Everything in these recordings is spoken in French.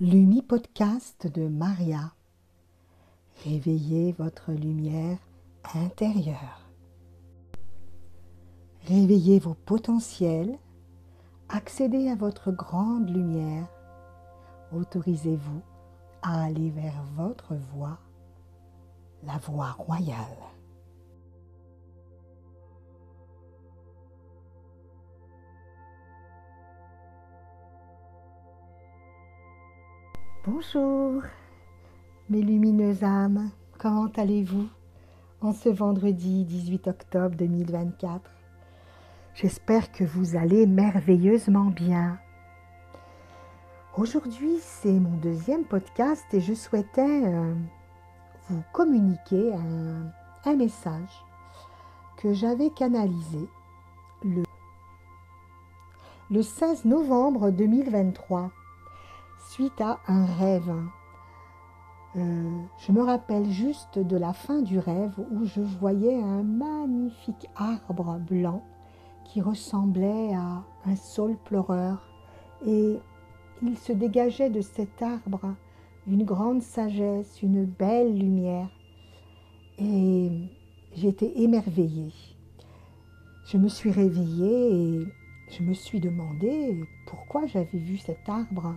Lumi-podcast de Maria. Réveillez votre lumière intérieure. Réveillez vos potentiels. Accédez à votre grande lumière. Autorisez-vous à aller vers votre voie, la voie royale. Bonjour, mes lumineuses âmes, comment allez-vous en ce vendredi 18 octobre 2024? J'espère que vous allez merveilleusement bien. Aujourd'hui, c'est mon deuxième podcast et je souhaitais vous communiquer un message que j'avais canalisé le 16 novembre 2023 suite à un rêve. Je me rappelle juste de la fin du rêve où je voyais un magnifique arbre blanc qui ressemblait à un saule pleureur et il se dégageait de cet arbre une grande sagesse, une belle lumière et j'étais émerveillée. Je me suis réveillée et je me suis demandé pourquoi j'avais vu cet arbre.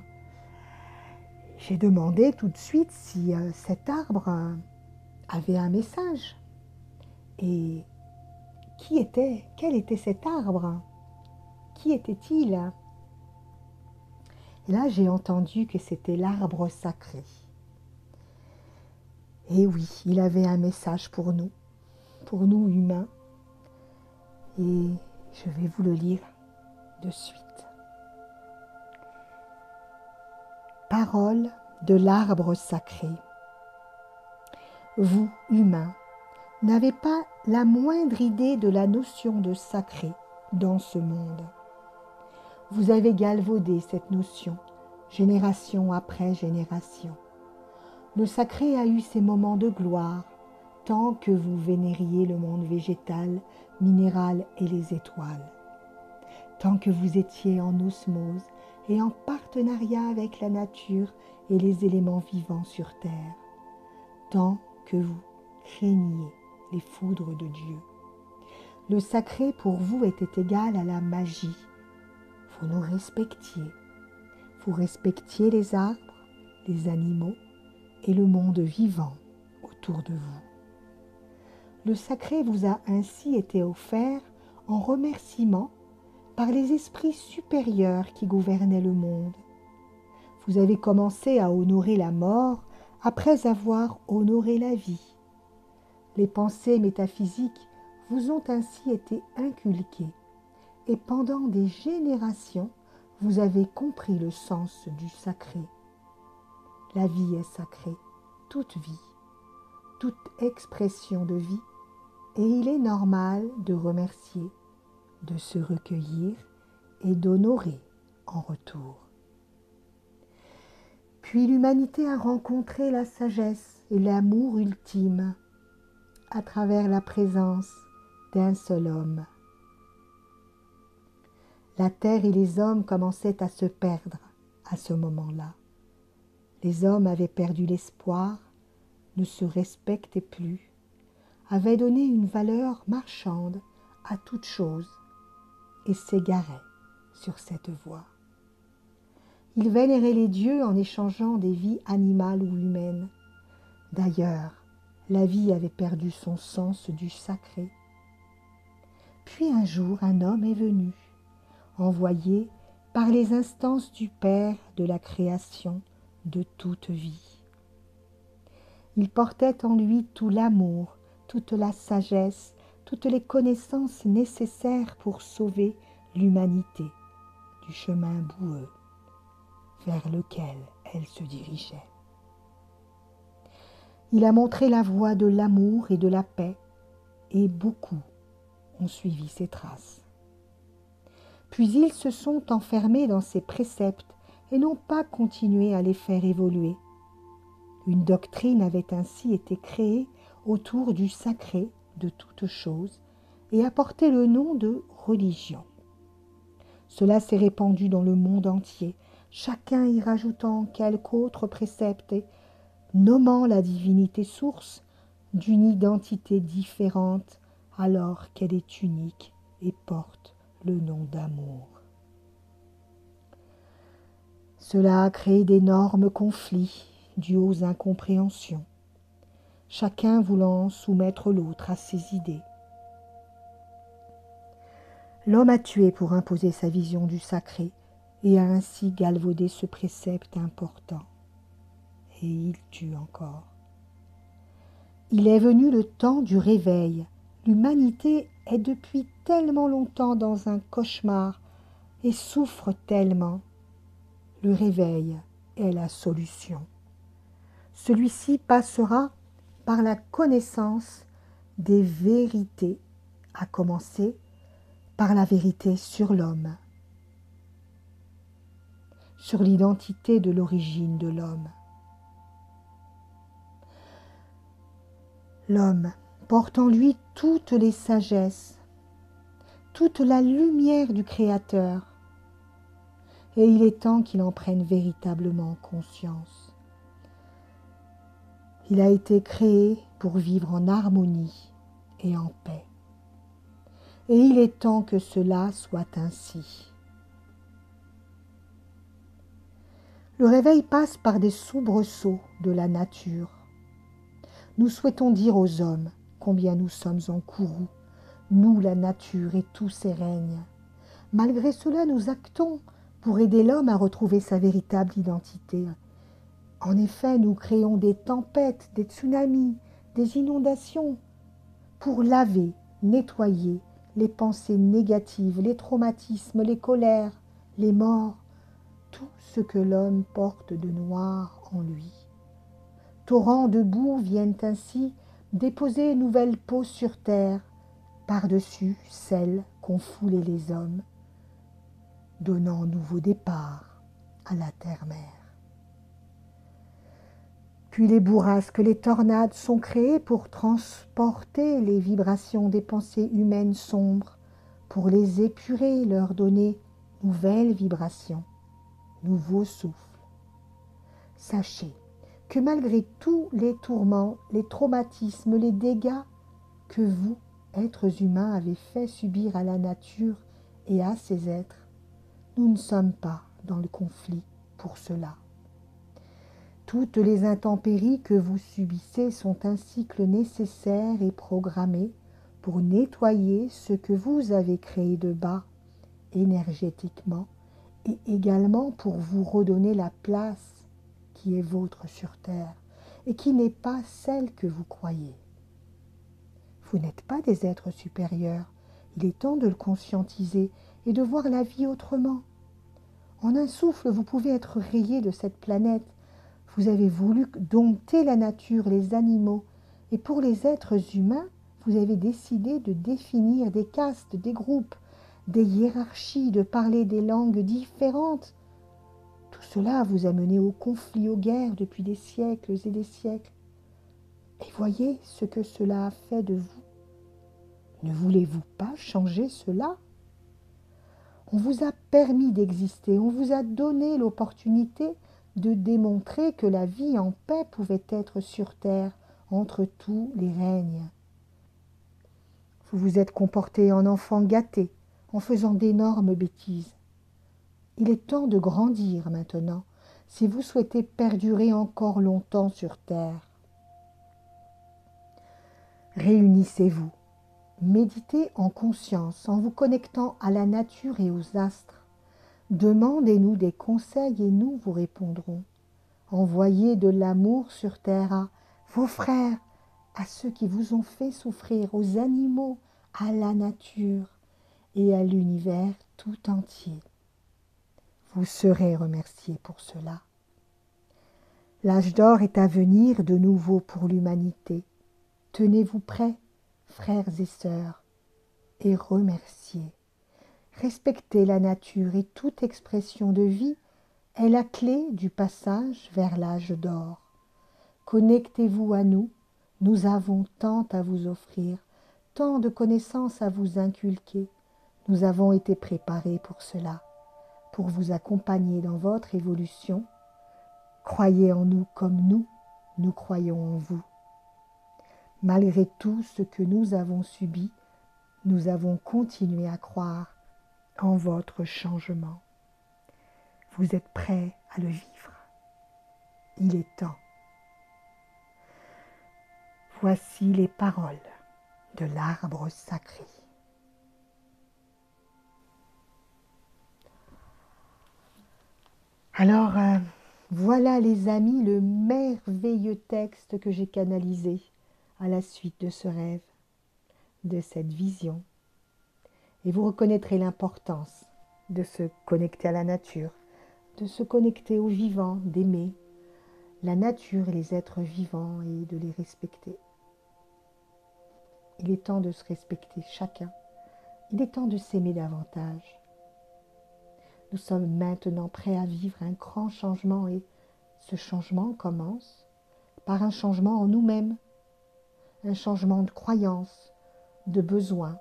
J'ai demandé tout de suite si cet arbre avait un message. Et quel était cet arbre? Qui était-il? Et là, j'ai entendu que c'était l'arbre sacré. Et oui, il avait un message pour nous humains. Et je vais vous le lire de suite. Parole de l'arbre sacré. Vous, humains, n'avez pas la moindre idée de la notion de sacré dans ce monde. Vous avez galvaudé cette notion, génération après génération. Le sacré a eu ses moments de gloire, tant que vous vénériez le monde végétal, minéral et les étoiles. Tant que vous étiez en osmose et en partenariat avec la nature et les éléments vivants sur terre. Tant que vous craigniez les foudres de Dieu. Le sacré pour vous était égal à la magie. Vous nous respectiez. Vous respectiez les arbres, les animaux et le monde vivant autour de vous. Le sacré vous a ainsi été offert en remerciement par les esprits supérieurs qui gouvernaient le monde. Vous avez commencé à honorer la mort après avoir honoré la vie. Les pensées métaphysiques vous ont ainsi été inculquées et pendant des générations, vous avez compris le sens du sacré. La vie est sacrée, toute vie, toute expression de vie, et il est normal de remercier, de se recueillir et d'honorer en retour. Puis l'humanité a rencontré la sagesse et l'amour ultime à travers la présence d'un seul homme. La terre et les hommes commençaient à se perdre à ce moment-là. Les hommes avaient perdu l'espoir, ne se respectaient plus, avaient donné une valeur marchande à toute chose et s'égaraient sur cette voie. Ils vénéraient les dieux en échangeant des vies animales ou humaines. D'ailleurs, la vie avait perdu son sens du sacré. Puis un jour, un homme est venu, envoyé par les instances du Père de la création de toute vie. Il portait en lui tout l'amour, toute la sagesse, toutes les connaissances nécessaires pour sauver l'humanité du chemin boueux vers lequel elle se dirigeait. Il a montré la voie de l'amour et de la paix, et beaucoup ont suivi ses traces. Puis ils se sont enfermés dans ses préceptes et n'ont pas continué à les faire évoluer. Une doctrine avait ainsi été créée autour du sacré de toute chose et a porté le nom de religion. Cela s'est répandu dans le monde entier chacun y rajoutant quelque autre précepte et nommant la divinité source d'une identité différente alors qu'elle est unique et porte le nom d'amour. Cela a créé d'énormes conflits dus aux incompréhensions, chacun voulant soumettre l'autre à ses idées. L'homme a tué pour imposer sa vision du sacré et a ainsi galvaudé ce précepte important. Et il tue encore. Il est venu le temps du réveil. L'humanité est depuis tellement longtemps dans un cauchemar et souffre tellement. Le réveil est la solution. Celui-ci passera par la connaissance des vérités, à commencer par la vérité sur l'homme, sur l'identité de l'origine de l'homme. L'homme porte en lui toutes les sagesses, toute la lumière du Créateur, et il est temps qu'il en prenne véritablement conscience. Il a été créé pour vivre en harmonie et en paix. Et il est temps que cela soit ainsi. Le réveil passe par des soubresauts de la nature. Nous souhaitons dire aux hommes combien nous sommes en courroux, nous la nature et tous ses règnes. Malgré cela, nous actons pour aider l'homme à retrouver sa véritable identité. En effet, nous créons des tempêtes, des tsunamis, des inondations pour laver, nettoyer les pensées négatives, les traumatismes, les colères, les morts, tout ce que l'homme porte de noir en lui. Torrents de boue viennent ainsi déposer une nouvelle peau sur terre, par-dessus celle qu'ont foulée les hommes, donnant nouveau départ à la terre-mère. Puis les bourrasques, les tornades sont créées pour transporter les vibrations des pensées humaines sombres, pour les épurer, leur donner nouvelles vibrations, nouveaux souffles. Sachez que malgré tous les tourments, les traumatismes, les dégâts que vous, êtres humains, avez fait subir à la nature et à ces êtres, nous ne sommes pas dans le conflit pour cela. Toutes les intempéries que vous subissez sont un cycle nécessaire et programmé pour nettoyer ce que vous avez créé de bas énergétiquement et également pour vous redonner la place qui est vôtre sur terre et qui n'est pas celle que vous croyez. Vous n'êtes pas des êtres supérieurs, il est temps de le conscientiser et de voir la vie autrement. En un souffle, vous pouvez être rayé de cette planète. Vous avez voulu dompter la nature, les animaux, et pour les êtres humains, vous avez décidé de définir des castes, des groupes, des hiérarchies, de parler des langues différentes. Tout cela vous a mené au conflit, aux guerres depuis des siècles et des siècles. Et voyez ce que cela a fait de vous. Ne voulez-vous pas changer cela ? On vous a permis d'exister, on vous a donné l'opportunité de démontrer que la vie en paix pouvait être sur terre entre tous les règnes. Vous vous êtes comporté en enfant gâté, en faisant d'énormes bêtises. Il est temps de grandir maintenant, si vous souhaitez perdurer encore longtemps sur terre. Réunissez-vous, méditez en conscience, en vous connectant à la nature et aux astres. Demandez-nous des conseils et nous vous répondrons. Envoyez de l'amour sur terre à vos frères, à ceux qui vous ont fait souffrir, aux animaux, à la nature et à l'univers tout entier. Vous serez remerciés pour cela. L'âge d'or est à venir de nouveau pour l'humanité. Tenez-vous prêts, frères et sœurs, et remerciez. Respectez la nature et toute expression de vie est la clé du passage vers l'âge d'or. Connectez-vous à nous, nous avons tant à vous offrir, tant de connaissances à vous inculquer. Nous avons été préparés pour cela. pour vous accompagner dans votre évolution. Croyez en nous comme nous croyons en vous. Malgré tout ce que nous avons subi, nous avons continué à croire en votre changement. Vous êtes prêts à le vivre. Il est temps. Voici les paroles de l'arbre sacré. Alors, voilà les amis, le merveilleux texte que j'ai canalisé à la suite de ce rêve, de cette vision. Et vous reconnaîtrez l'importance de se connecter à la nature, de se connecter aux vivants, d'aimer la nature et les êtres vivants et de les respecter. Il est temps de se respecter chacun. Il est temps de s'aimer davantage. Nous sommes maintenant prêts à vivre un grand changement et ce changement commence par un changement en nous-mêmes, un changement de croyance, de besoin.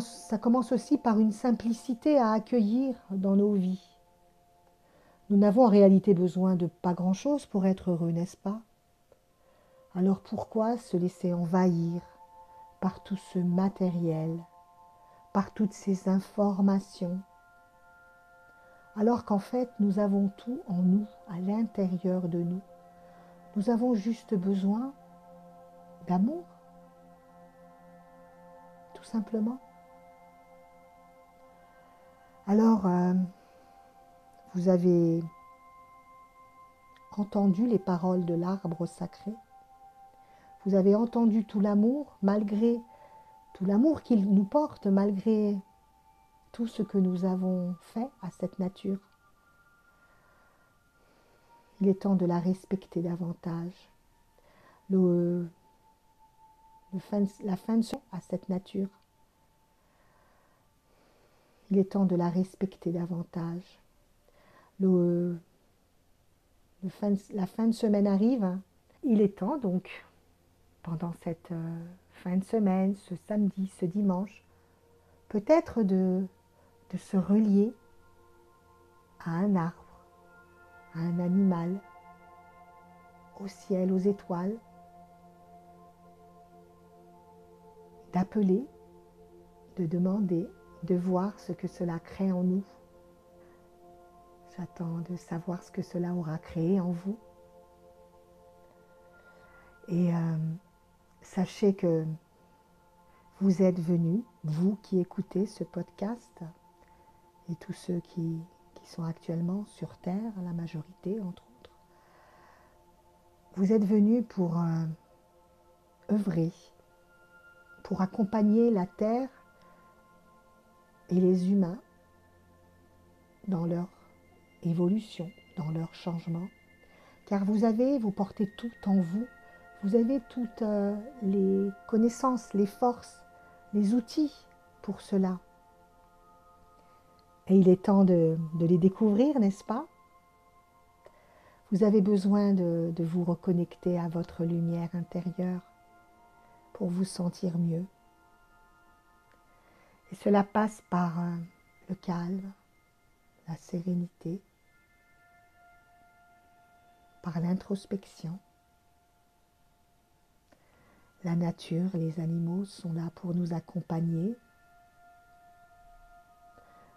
Ça commence aussi par une simplicité à accueillir dans nos vies. Nous n'avons en réalité besoin de pas grand-chose pour être heureux, n'est-ce pas? Alors pourquoi se laisser envahir par tout ce matériel, par toutes ces informations, alors qu'en fait nous avons tout en nous, à l'intérieur de nous. Nous avons juste besoin d'amour, tout simplement. Alors, vous avez entendu les paroles de l'arbre sacré. Vous avez entendu tout l'amour, malgré tout l'amour qu'il nous porte, malgré tout ce que nous avons fait à cette nature. Il est temps de la respecter davantage. La fin de son à cette nature. Il est temps de la respecter davantage. La fin de semaine arrive. Il est temps donc, pendant cette fin de semaine, ce samedi, ce dimanche, peut-être de se relier à un arbre, à un animal, au ciel, aux étoiles, d'appeler, de demander, de voir ce que cela crée en nous. J'attends de savoir ce que cela aura créé en vous. Et sachez que vous êtes venus, vous qui écoutez ce podcast, et tous ceux qui sont actuellement sur Terre, la majorité entre autres, vous êtes venus pour œuvrer, pour accompagner la Terre et les humains dans leur évolution, dans leur changement. Car vous portez tout en vous. Vous avez toutes les connaissances, les forces, les outils pour cela. Et il est temps de les découvrir, n'est-ce pas? Vous avez besoin de vous reconnecter à votre lumière intérieure pour vous sentir mieux. Et cela passe par le calme, la sérénité, par l'introspection. La nature, les animaux sont là pour nous accompagner.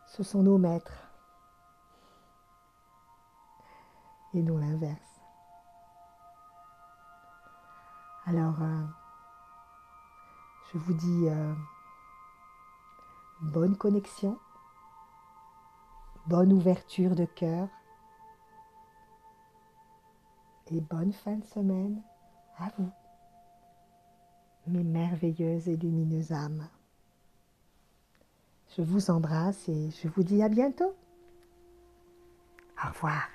Ce sont nos maîtres et non l'inverse. Alors, je vous dis bonne connexion, bonne ouverture de cœur et bonne fin de semaine à vous, mes merveilleuses et lumineuses âmes. Je vous embrasse et je vous dis à bientôt. Au revoir.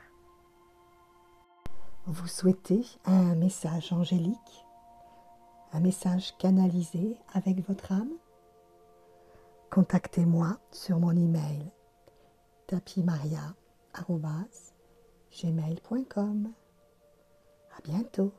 Vous souhaitez un message angélique, un message canalisé avec votre âme? Contactez-moi sur mon email tapimaria@gmail.com. À bientôt.